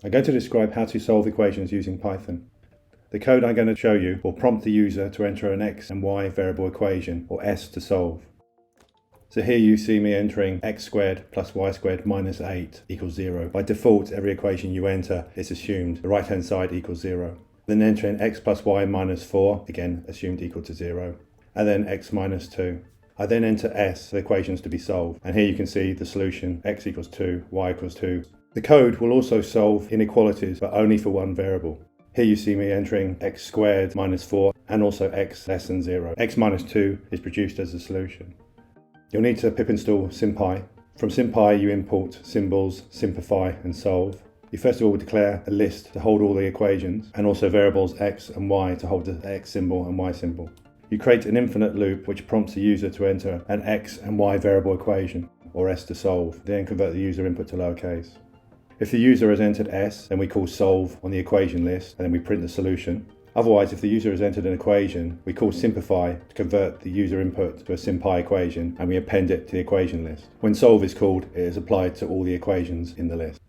I'm going to describe how to solve equations using Python. The code I'm going to show you will prompt the user to enter an x and y variable equation, or S, to solve. So here you see me entering x squared plus y squared minus 8 equals 0. By default, every equation you enter is assumed the right hand side equals 0. Then entering x plus y minus 4, again assumed equal to 0. And then x minus 2. I then enter S, the equations to be solved. And here you can see the solution, x equals 2, y equals 2. The code will also solve inequalities, but only for one variable. Here you see me entering x squared minus 4 and also x less than 0. X minus 2 is produced as the solution. You'll need to pip install SymPy. From SymPy you import symbols, simplify and solve. You first of all declare a list to hold all the equations and also variables x and y to hold the x symbol and y symbol. You create an infinite loop which prompts the user to enter an x and y variable equation, or S to solve, then convert the user input to lowercase. If the user has entered S, then we call solve on the equation list and then we print the solution. Otherwise, if the user has entered an equation, we call simplify to convert the user input to a SymPy equation and we append it to the equation list. When solve is called, it is applied to all the equations in the list.